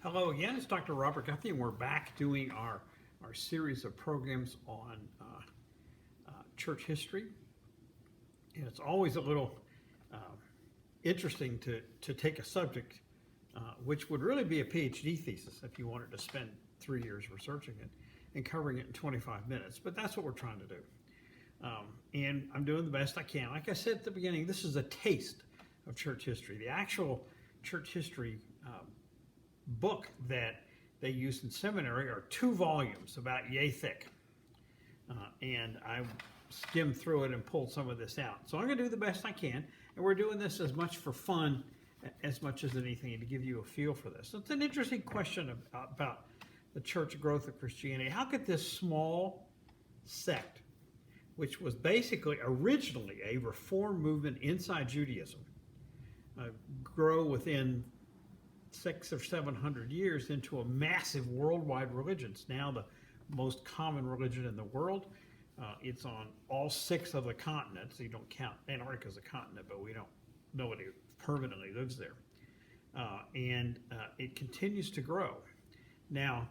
Hello again, it's Dr. Robert Guthrie, and we're back doing our series of programs on church history. And it's always a little uh, interesting to take a subject which would really be a PhD thesis if you wanted to spend 3 years researching it and covering it in 25 minutes. But that's what we're trying to do. And I'm doing the best I can. Like I said at the beginning, this is a taste of church history. The actual church history book that they used in seminary are 2 volumes about yay thick. And I skimmed through it and pulled some of this out. So I'm going to do the best I can. And we're doing this as much for fun as much as anything to give you a feel for this. So it's an interesting question about the church growth of Christianity. How could this small sect, which was basically originally a reform movement inside Judaism, grow within 600 or 700 years into a massive worldwide religion? It's now the most common religion in the world. It's on all 6 of the continents. You don't count Antarctica as a continent, but nobody permanently lives there. And it continues to grow. Now,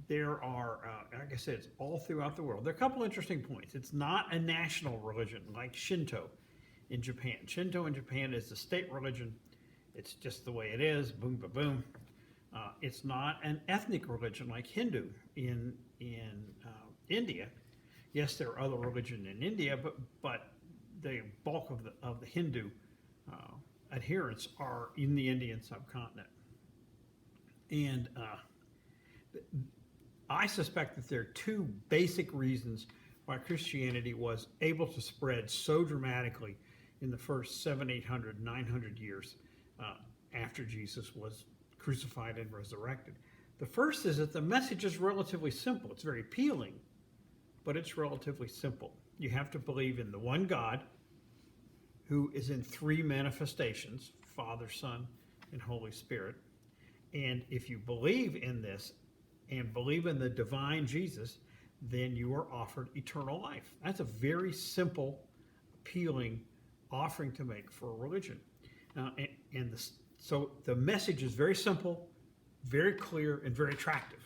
there are, like I said, it's all throughout the world. There are a couple interesting points. It's not a national religion like Shinto in Japan. Shinto in Japan is the state religion. It's just the way it is, boom, ba boom. It's not an ethnic religion like Hindu in India. Yes, there are other religions in India, but the bulk of the Hindu adherents are in the Indian subcontinent. And I suspect that there are 2 basic reasons why Christianity was able to spread so dramatically in the first 700, 800, 900 years after Jesus was crucified and resurrected. The first is that the message is relatively simple. It's very appealing, but it's relatively simple. You have to believe in the one God who is in 3 manifestations, Father, Son, and Holy Spirit. And if you believe in this and believe in the divine Jesus, then you are offered eternal life. That's a very simple, appealing offering to make for a religion. So the message is very simple, very clear, and very attractive.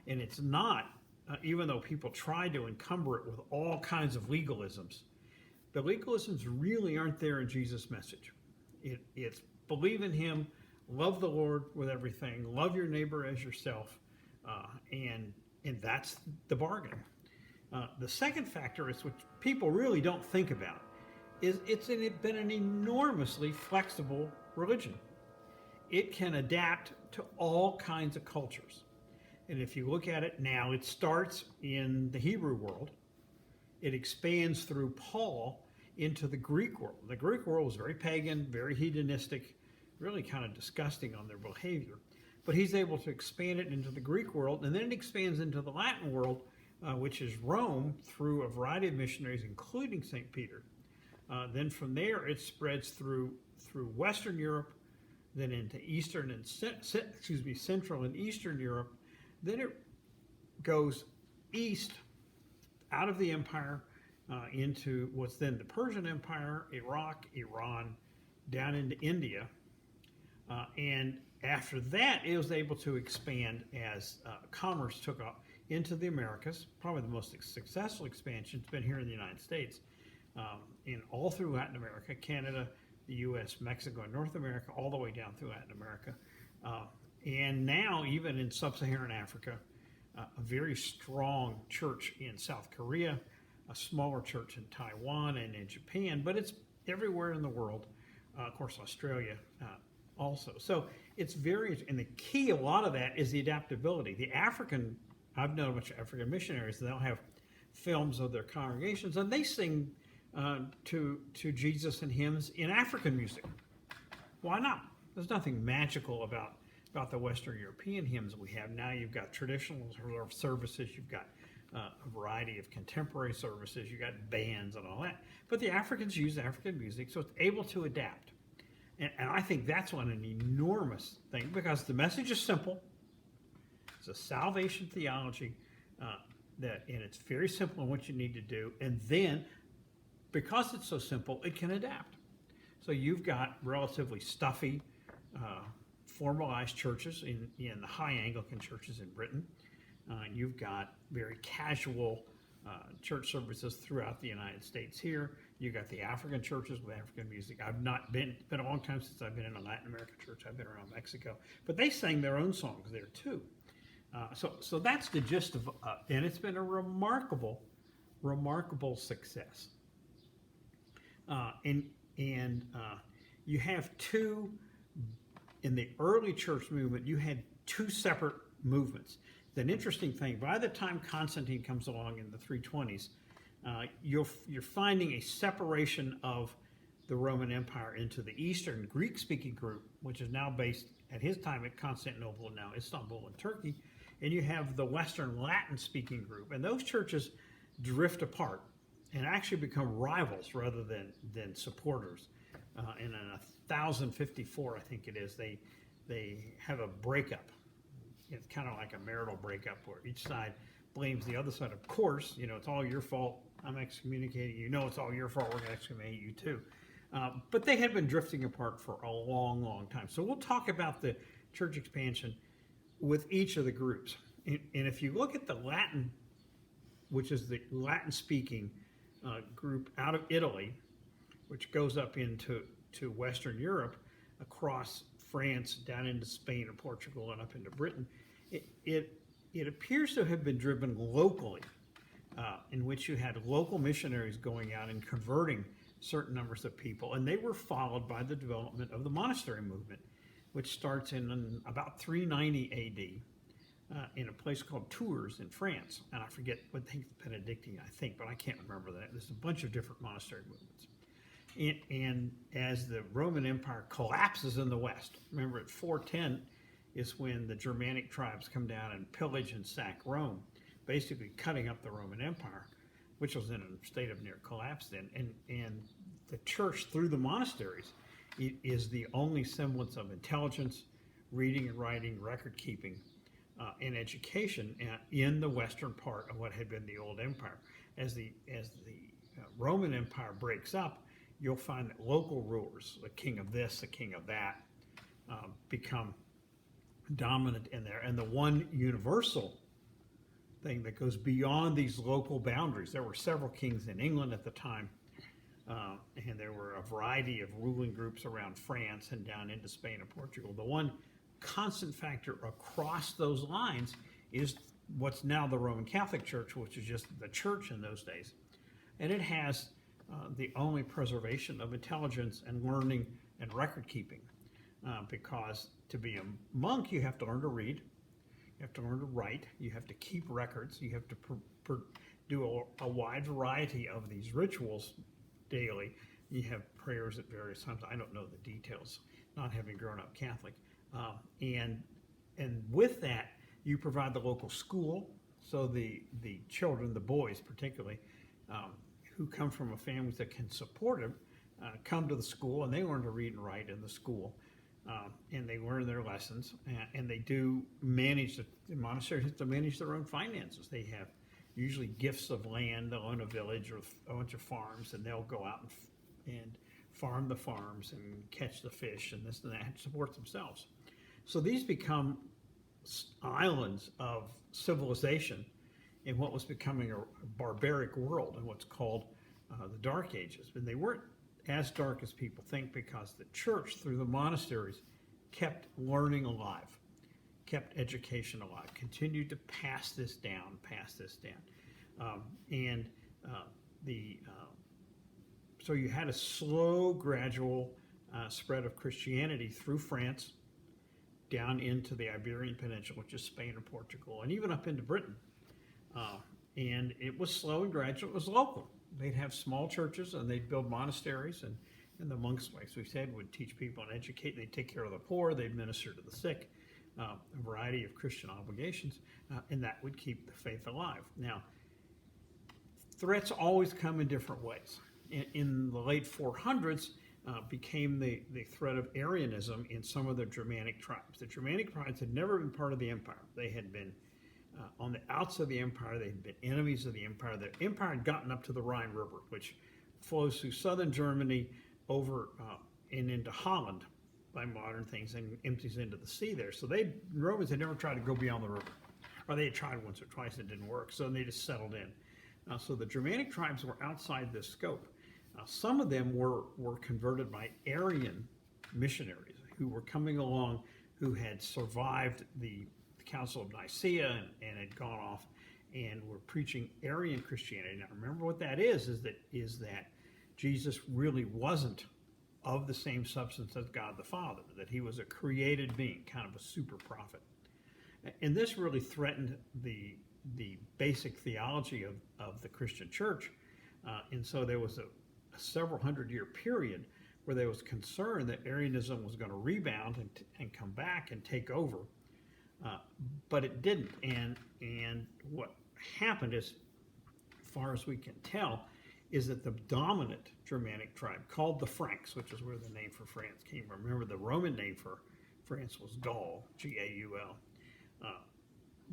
And it's not, even though people try to encumber it with all kinds of legalisms, the legalisms really aren't there in Jesus' message. It's believe in Him, love the Lord with everything, love your neighbor as yourself, and that's the bargain. The second factor is, which people really don't think about, is it's been an enormously flexible religion. It can adapt to all kinds of cultures. And if you look at it now, it starts in the Hebrew world. It expands through Paul into the Greek world. The Greek world was very pagan, very hedonistic, really kind of disgusting on their behavior. But he's able to expand it into the Greek world, and then it expands into the Latin world, which is Rome, through a variety of missionaries, including St. Peter. Then from there, it spreads through Western Europe, then into Eastern and Central and Eastern Europe. Then it goes east out of the empire into what's then the Persian Empire, Iraq, Iran, down into India. And after that, it was able to expand as commerce took off into the Americas. Probably the most successful expansion has been here in the United States, in all through Latin America, Canada, the U.S., Mexico, and North America, all the way down through Latin America. And now even in sub-Saharan Africa, a very strong church in South Korea, a smaller church in Taiwan and in Japan, but it's everywhere in the world. Of course, Australia also. So it's and the key, a lot of that is the adaptability. I've known a bunch of African missionaries, they'll have films of their congregations, and they sing to Jesus and hymns in African music. Why not? There's nothing magical about the Western European hymns we have. Now you've got traditional services, you've got a variety of contemporary services, you've got bands and all that. But the Africans use African music, so it's able to adapt. And I think that's an enormous thing, because the message is simple. It's a salvation theology, and it's very simple in what you need to do. And then, because it's so simple, it can adapt. So you've got relatively stuffy formalized churches in the high Anglican churches in Britain. You've got very casual church services throughout the United States here. You've got the African churches with African music. I've not been, it's been a long time since I've been in a Latin American church. I've been around Mexico, but they sang their own songs there too. So that's the gist of, and it's been a remarkable success. And you have two, in the early church movement, you had two separate movements. It's an interesting thing. By the time Constantine comes along in the 320s, you're finding a separation of the Roman Empire into the Eastern Greek-speaking group, which is now based at his time at Constantinople and now Istanbul in Turkey, and you have the Western Latin-speaking group, and those churches drift apart and actually become rivals rather than supporters. In 1054, I think it is, they have a breakup. It's kind of like a marital breakup where each side blames the other side. Of course, it's all your fault. I'm excommunicating you. No, it's all your fault. We're going to excommunicate you too. But they had been drifting apart for a long time. So we'll talk about the church expansion with each of the groups. And if you look at the Latin, which is the Latin-speaking group out of Italy, which goes up into Western Europe, across France, down into Spain and Portugal, and up into Britain, it appears to have been driven locally, in which you had local missionaries going out and converting certain numbers of people, and they were followed by the development of the monastery movement, which starts in about 390 AD in a place called Tours in France, and I forget what the Benedictine, I think, but I can't remember that. There's a bunch of different monastery movements. And as the Roman Empire collapses in the West, remember at 410 is when the Germanic tribes come down and pillage and sack Rome, basically cutting up the Roman Empire, which was in a state of near collapse then. And the church, through the monasteries, is the only semblance of intelligence, reading and writing, record keeping, and education in the western part of what had been the old empire. As the Roman Empire breaks up, you'll find that local rulers, the king of this, the king of that, become dominant in there. And the one universal thing that goes beyond these local boundaries, there were several kings in England at the time, and there were a variety of ruling groups around France and down into Spain and Portugal. The one constant factor across those lines is what's now the Roman Catholic Church, which is just the church in those days. And it has the only preservation of intelligence and learning and record keeping, because to be a monk, you have to learn to read, you have to learn to write, you have to keep records, you have to do a wide variety of these rituals daily. You have prayers at various times. I don't know the details, not having grown up Catholic. And with that, you provide the local school, so the children, the boys particularly, who come from families that can support them, come to the school, and they learn to read and write in the school, and they learn their lessons, and they do manage, the monasteries have to manage their own finances. They have usually gifts of land. They'll own a village or a bunch of farms, and they'll go out and farm the farms and catch the fish and this and that, and support themselves. So these become islands of civilization in what was becoming a barbaric world, in what's called the Dark Ages. And they weren't as dark as people think, because the church, through the monasteries, kept learning alive, kept education alive, continued to pass this down. So you had a slow, gradual spread of Christianity through France, down into the Iberian Peninsula, which is Spain and Portugal, and even up into Britain. And it was slow and gradual. It was local. They'd have small churches, and they'd build monasteries, and the monks, like we said, would teach people and educate. They'd take care of the poor. They'd minister to the sick, a variety of Christian obligations, and that would keep the faith alive. Now, threats always come in different ways. In the late 400s, became the threat of Arianism in some of the Germanic tribes. The Germanic tribes had never been part of the empire. They had been on the outs of the empire. They had been enemies of the empire. The empire had gotten up to the Rhine River, which flows through southern Germany over and into Holland, by modern things and empties into the sea there. So Romans had never tried to go beyond the river, or they had tried once or twice, it didn't work. So they just settled in. So the Germanic tribes were outside this scope. Some of them were converted by Arian missionaries who were coming along, who had survived the Council of Nicaea and had gone off and were preaching Arian Christianity. Now remember what that is that Jesus really wasn't of the same substance as God the Father, that he was a created being, kind of a super prophet. And this really threatened the basic theology of the Christian church. And so there was a several hundred-year period where there was concern that Arianism was going to rebound and come back and take over. But it didn't. And what happened, as far as we can tell, is that the dominant Germanic tribe, called the Franks, which is where the name for France came from. Remember, the Roman name for France was Gaul, G-A-U-L.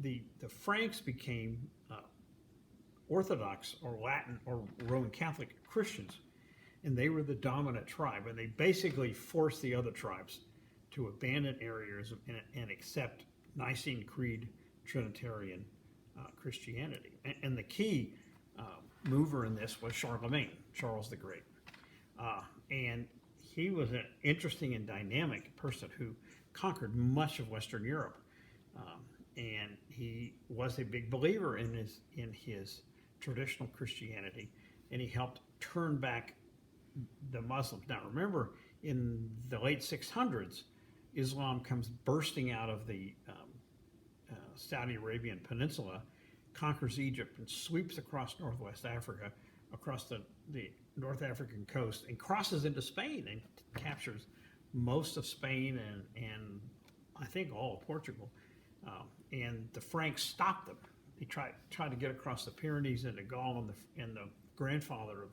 The Franks became Orthodox or Latin or Roman Catholic Christians, and they were the dominant tribe, and they basically forced the other tribes to abandon Arianism and accept Nicene Creed Trinitarian Christianity. And the key mover in this was Charlemagne, Charles the Great. And he was an interesting and dynamic person who conquered much of Western Europe. And he was a big believer in his traditional Christianity, and he helped turn back the Muslims. Now remember, in the late 600s, Islam comes bursting out of the Saudi Arabian Peninsula, conquers Egypt, and sweeps across Northwest Africa, across the North African coast, and crosses into Spain and captures most of Spain and I think all of Portugal. And the Franks stopped them. They tried to get across the Pyrenees into Gaul, and the grandfather of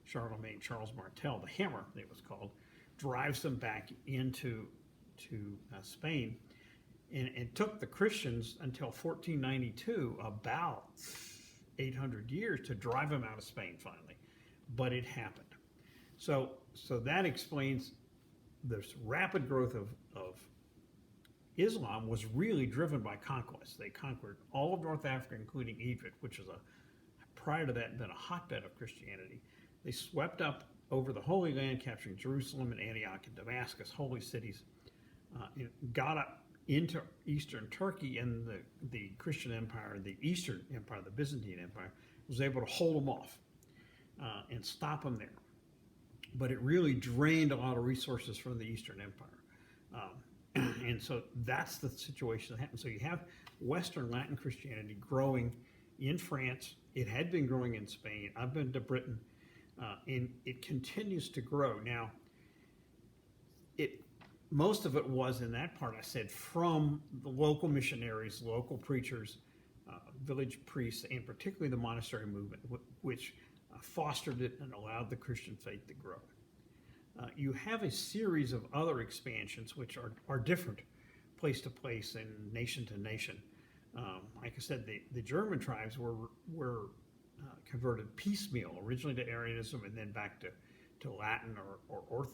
Charlemagne, Charles Martel, the Hammer, it was called, drives them back into Spain, and it took the Christians until 1492, about 800 years, to drive them out of Spain finally, but it happened. So that explains this rapid growth of Islam was really driven by conquest. They conquered all of North Africa, including Egypt, which was prior to that been a hotbed of Christianity. They swept up over the Holy Land, capturing Jerusalem and Antioch and Damascus, holy cities, got up into Eastern Turkey, and the Christian Empire, the Eastern Empire, the Byzantine Empire, was able to hold them off and stop them there. But it really drained a lot of resources from the Eastern Empire. And so that's the situation that happened. So you have Western Latin Christianity growing in France. It had been growing in Spain. I've been to Britain, and it continues to grow. Now, most of it was, in that part I said, from the local missionaries, local preachers, village priests, and particularly the monastery movement, which fostered it and allowed the Christian faith to grow. You have a series of other expansions which are different place to place and nation to nation. Like I said, the German tribes were converted piecemeal, originally to Arianism and then back to Latin or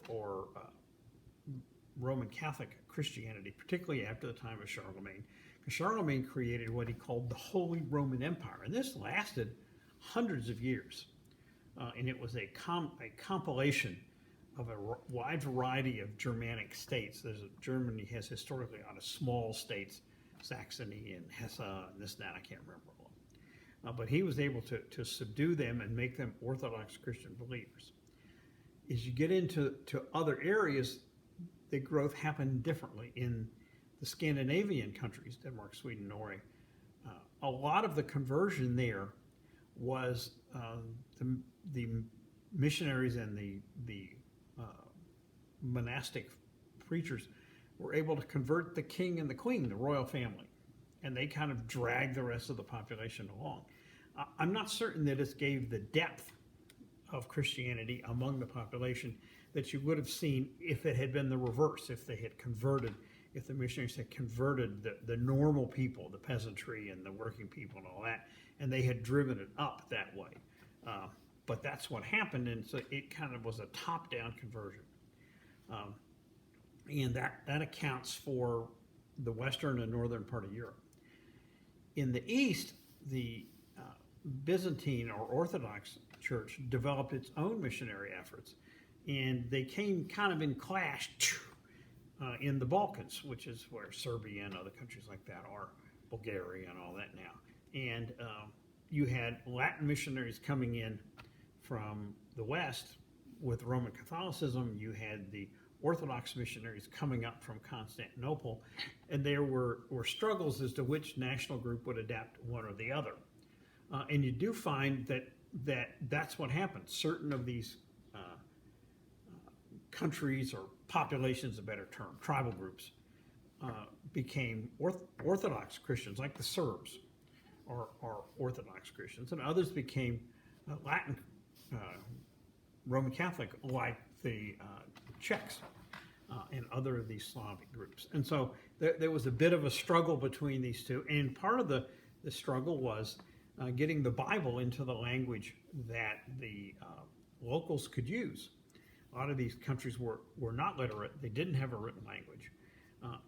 Roman Catholic Christianity, particularly after the time of Charlemagne. Because Charlemagne created what he called the Holy Roman Empire, and this lasted hundreds of years. And it was a compilation of a wide variety of Germanic states. Germany has historically a lot of small states, Saxony and Hesse and this and that, I can't remember all. But he was able to subdue them and make them Orthodox Christian believers. As you get into other areas, the growth happened differently. In the Scandinavian countries, Denmark, Sweden, Norway, a lot of the conversion there was the missionaries and the monastic preachers were able to convert the king and the queen, the royal family, and they kind of dragged the rest of the population along. I'm not certain that it gave the depth of Christianity among the population that you would have seen if it had been the reverse, if they had converted, if the missionaries had converted the normal people, the peasantry and the working people and all that, and they had driven it up that way. But that's what happened, and so it kind of was a top-down conversion. and that accounts for the western and northern part of Europe. In the east, the Byzantine or Orthodox Church developed its own missionary efforts, and they came kind of in clash in the Balkans, which is where Serbia and other countries like that are, Bulgaria and all that now. And you had Latin missionaries coming in from the west with Roman Catholicism. You had the Orthodox missionaries coming up from Constantinople, and there were struggles as to which national group would adapt one or the other. And you do find that's what happened. Certain of these countries or populations, a better term, tribal groups, became Orthodox Christians, like the Serbs are Orthodox Christians, and others became Latin Roman Catholic, like the Czechs and other of these Slavic groups. And so there was a bit of a struggle between these two, and part of the struggle was getting the Bible into the language that the locals could use. A lot of these countries were not literate. They didn't have a written language.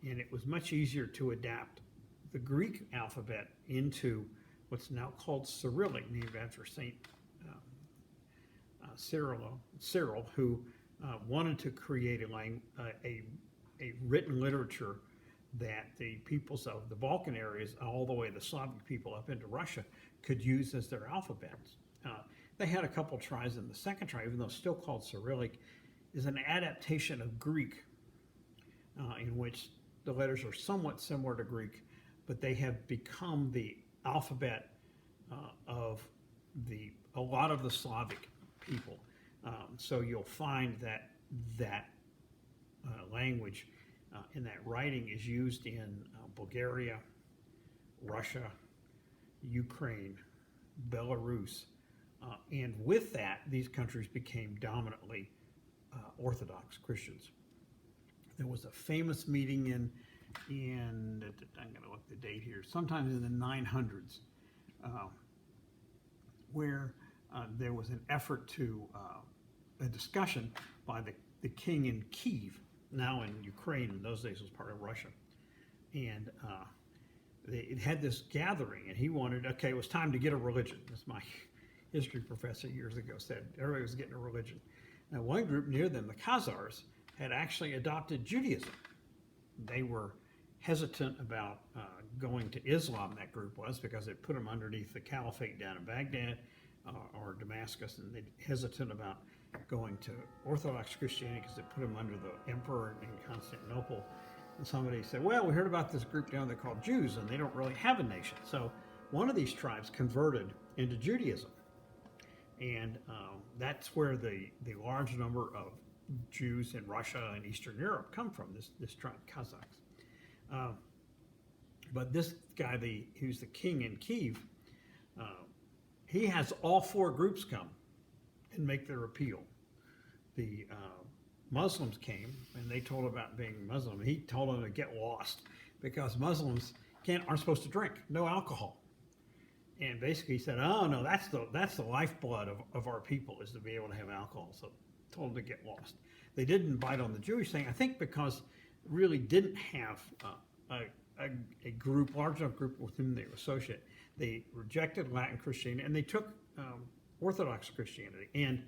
And it was much easier to adapt the Greek alphabet into what's now called Cyrillic, named after Saint Cyril, who wanted to create a written literature that the peoples of the Balkan areas, all the way the Slavic people up into Russia, could use as their alphabets. They had a couple tries, and the second try, even though still called Cyrillic, is an adaptation of Greek, in which the letters are somewhat similar to Greek, but they have become the alphabet of a lot of the Slavic people. So you'll find that language and that writing is used in Bulgaria, Russia, Ukraine, Belarus, and with that, these countries became dominantly Orthodox Christians. There was a famous meeting in I'm going to look the date here, sometime in the 900s, where there was an effort to a discussion by the king in Kiev, now in Ukraine, in those days was part of Russia, and it had this gathering, and he wanted, okay, it was time to get a religion. As my history professor years ago said, everybody was getting a religion. Now, one group near them, the Khazars, had actually adopted Judaism. They were hesitant about going to Islam, that group was, because it put them underneath the caliphate down in Baghdad or Damascus, and they're hesitant about going to Orthodox Christianity because it put them under the emperor in Constantinople. And somebody said, well, we heard about this group down there called Jews, and they don't really have a nation. So one of these tribes converted into Judaism. And that's where the large number of Jews in Russia and Eastern Europe come from, this tribe, Kazakhs. But this guy, who's the king in Kiev, he has all four groups come and make their appeal. The Muslims came, and they told about being Muslim. He told them to get lost because Muslims aren't supposed to drink, no alcohol. And basically he said, oh no, that's the lifeblood of our people, is to be able to have alcohol. So told them to get lost. They didn't bite on the Jewish thing, I think because really didn't have a group, large enough group with whom they were associated. They rejected Latin Christianity, and they took Orthodox Christianity. And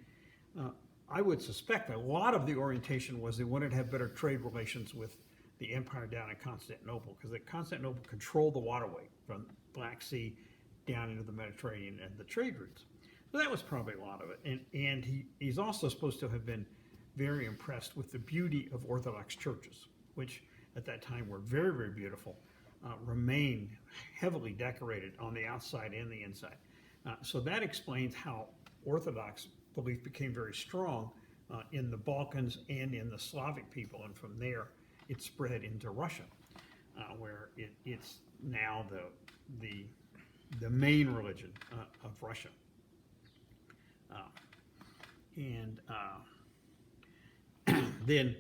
I would suspect that a lot of the orientation was they wanted to have better trade relations with the empire down in Constantinople, because Constantinople controlled the waterway from Black Sea down into the Mediterranean and the trade routes. So that was probably a lot of it. And he's also supposed to have been very impressed with the beauty of Orthodox churches, which at that time were very, very beautiful, remain heavily decorated on the outside and the inside. So that explains how Orthodox belief became very strong in the Balkans and in the Slavic people, and from there it spread into Russia, where it's now the main religion of Russia. Then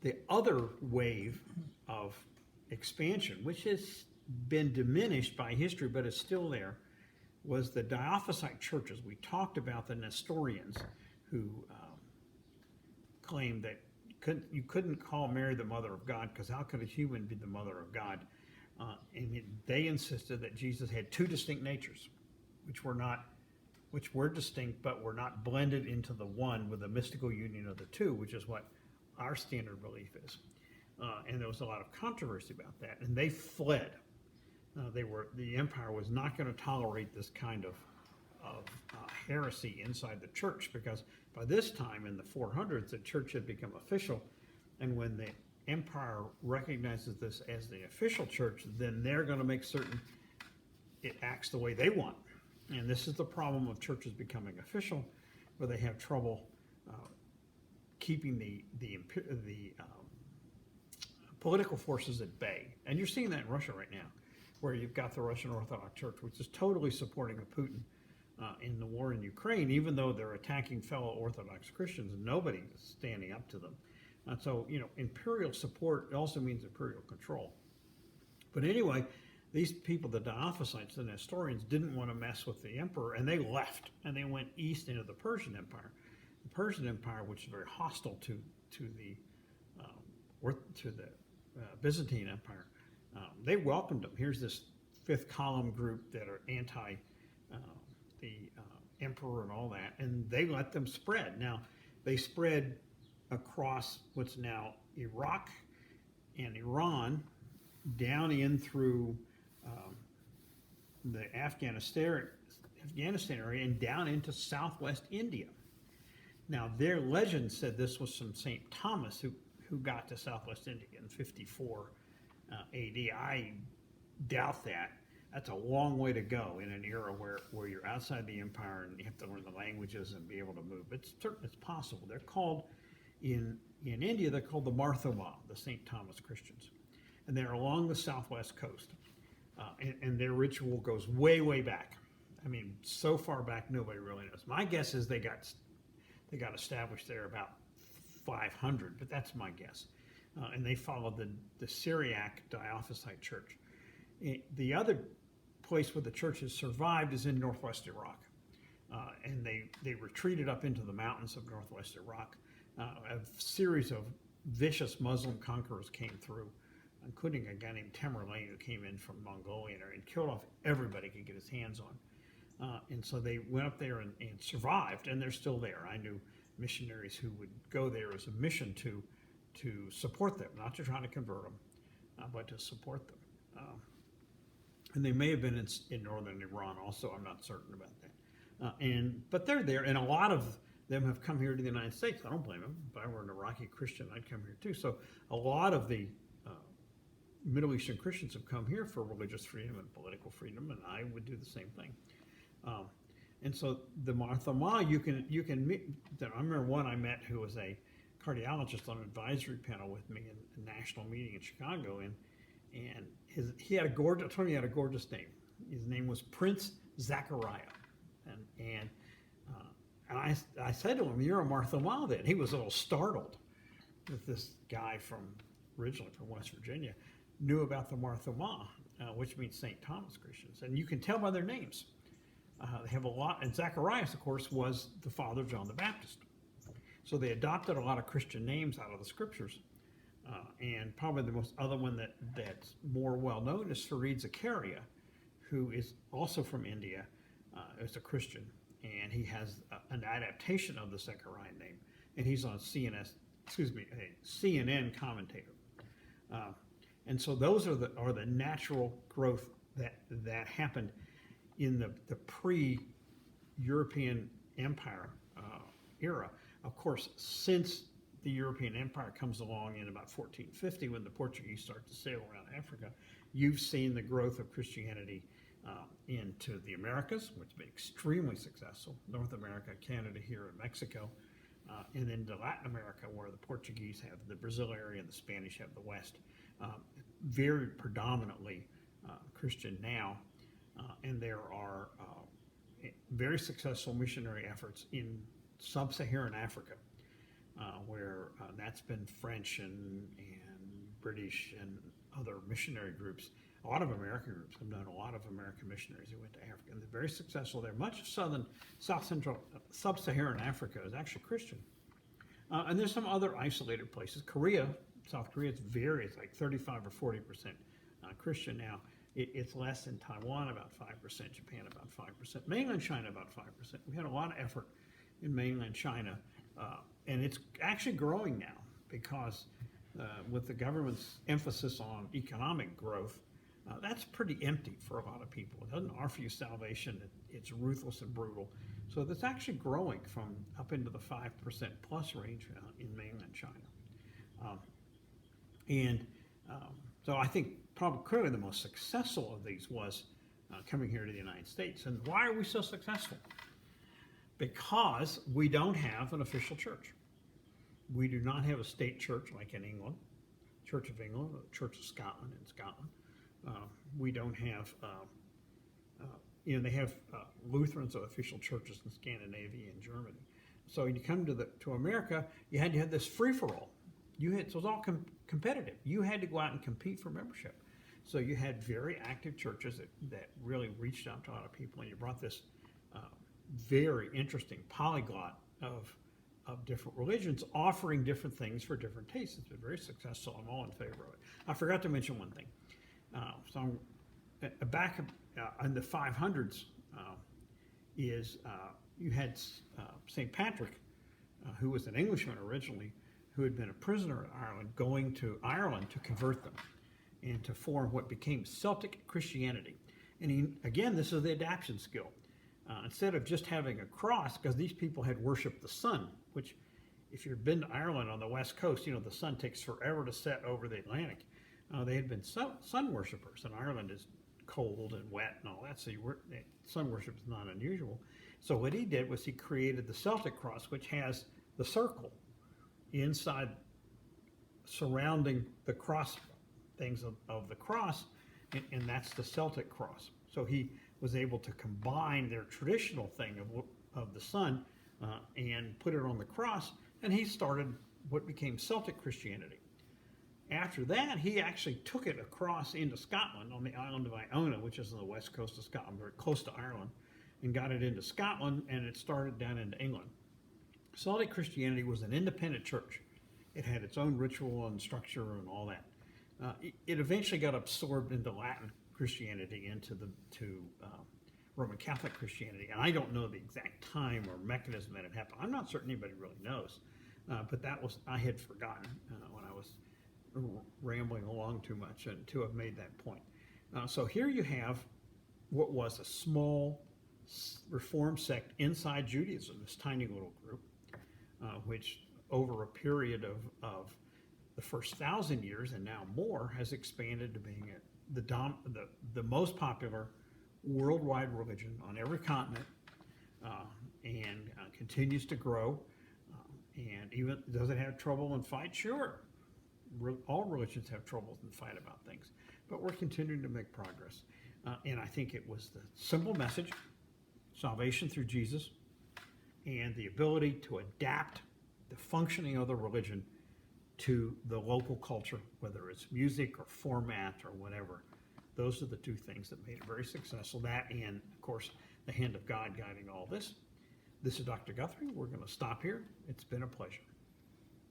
the other wave of expansion, which has been diminished by history but is still there, was the Diophysite churches. We talked about the Nestorians, who claimed that you couldn't call Mary the mother of God, because how could a human be the mother of God? They insisted that Jesus had two distinct natures, which were distinct, but were not blended into the one with the mystical union of the two, which is what our standard belief is. And there was a lot of controversy about that, and they fled. The empire was not going to tolerate this kind of heresy inside the church, because by this time in the 400s, the church had become official, and when the empire recognizes this as the official church, then they're going to make certain it acts the way they want. And this is the problem of churches becoming official, where they have trouble keeping the political forces at bay. And you're seeing that in Russia right now, where you've got the Russian Orthodox Church, which is totally supporting Putin in the war in Ukraine, even though they're attacking fellow Orthodox Christians, and nobody is standing up to them. So, imperial support also means imperial control. But anyway, these people, the Diophysites, the Nestorians, didn't want to mess with the emperor, and they left, and they went east into the Persian Empire. The Persian Empire, which is very hostile to the Byzantine Empire, they welcomed them. Here's this fifth column group that are anti the emperor and all that, and they let them spread. Now, they spread across what's now Iraq and Iran, down in through the Afghanistan area, and down into southwest India. Now, their legend said this was from St. Thomas, who got to southwest India in 54 AD. I doubt that. That's a long way to go in an era where you're outside the empire and you have to learn the languages and be able to move. It's possible. They're called, in India, they're called the Marthoma, the St. Thomas Christians. And they're along the southwest coast. And their ritual goes way, way back. I mean, so far back, nobody really knows. My guess is they got established there about 500, but that's my guess. And they followed the Syriac Diophysite Church. The other place where the church has survived is in northwest Iraq. And they retreated up into the mountains of northwest Iraq. A series of vicious Muslim conquerors came through, including a guy named Tamerlane, who came in from Mongolia and killed off everybody he could get his hands on. And so they went up there and survived, and they're still there. I knew missionaries who would go there as a mission to support them, not to try to convert them, but to support them. And they may have been in northern Iran also. I'm not certain about that. But they're there, and a lot of them have come here to the United States. I don't blame them. If I were an Iraqi Christian, I'd come here too. So a lot of the Middle Eastern Christians have come here for religious freedom and political freedom, and I would do the same thing. And so the Marthoma, you can meet. I remember one I met who was a cardiologist on an advisory panel with me in a national meeting in Chicago, and he had a gorgeous name. His name was Prince Zachariah, and I said to him, "You're a Marthoma then?" He was a little startled that this guy originally from West Virginia knew about the Marthoma, which means St. Thomas Christians, and you can tell by their names. They have a lot, and Zacharias, of course, was the father of John the Baptist. So they adopted a lot of Christian names out of the scriptures. And probably the most other one that's more well known is Fareed Zakaria, who is also from India, is a Christian, and he has an adaptation of the Zechariah name, and he's on a CNN commentator. And so those are the natural growth that happened in the pre-European Empire era. Of course, since the European Empire comes along in about 1450, when the Portuguese start to sail around Africa, you've seen the growth of Christianity into the Americas, which has been extremely successsul, North America, Canada here, and Mexico, and then to Latin America, where the Portuguese have the Brazil area and the Spanish have the West. Very predominantly Christian now, and there are very successful missionary efforts in sub-Saharan Africa, where that's been French and British and other missionary groups. A lot of American groups have known a lot of American missionaries who went to Africa, and they're very successful there. Much of sub-Saharan Africa is actually Christian. And there's some other isolated places. Korea, South Korea, it's like 35 or 40% Christian now. It's less in Taiwan, about 5%, Japan, about 5%, mainland China, about 5%. We had a lot of effort in mainland China, and it's actually growing now because with the government's emphasis on economic growth, that's pretty empty for a lot of people. It doesn't offer you salvation. It's ruthless and brutal. So that's actually growing from up into the 5% plus range in mainland China. So I think probably clearly the most successful of these was coming here to the United States. And why are we so successful? Because we don't have an official church. We do not have a state church like in England, Church of England, or Church of Scotland in Scotland. We don't have, they have Lutherans or official churches in Scandinavia and Germany. So when you come to America, you had to have this free-for-all. So it was all competitive. You had to go out and compete for membership. So you had very active churches that really reached out to a lot of people, and you brought this very interesting polyglot of different religions offering different things for different tastes. It's been very successful. I'm all in favor of it. I forgot to mention one thing. Back in the 500s you had St. Patrick, who was an Englishman originally, who had been a prisoner in Ireland, going to Ireland to convert them and to form what became Celtic Christianity. And again, this is the adaptation skill. Instead of just having a cross, because these people had worshipped the sun, which if you've been to Ireland on the west coast, the sun takes forever to set over the Atlantic. They had been sun worshippers, and Ireland is cold and wet and all that, so sun worship is not unusual. So what he did was he created the Celtic cross, which has the circle inside surrounding the cross things of the cross, and that's the Celtic cross. So he was able to combine their traditional thing of the sun and put it on the cross, and he started what became Celtic Christianity. After that, he actually took it across into Scotland on the island of Iona, which is on the west coast of Scotland, very close to Ireland, and got it into Scotland, and it started down into England. Celtic Christianity was an independent church. It had its own ritual and structure and all that. It eventually got absorbed into Latin Christianity, into Roman Catholic Christianity, and I don't know the exact time or mechanism that it happened. I'm not certain anybody really knows, but I had forgotten when I was rambling along too much and to have made that point. So here you have what was a small Reformed sect inside Judaism, this tiny little group, which over a period of the first 1,000 years and now more has expanded to being the most popular worldwide religion on every continent, and continues to grow. And even does it have trouble and fight? Sure. All religions have troubles and fight about things, but we're continuing to make progress. And I think it was the simple message, salvation through Jesus, and the ability to adapt the functioning of the religion to the local culture, whether it's music or format or whatever. Those are the two things that made it very successful. That and, of course, the hand of God guiding all this. This is Dr. Guthrie. We're going to stop here. It's been a pleasure.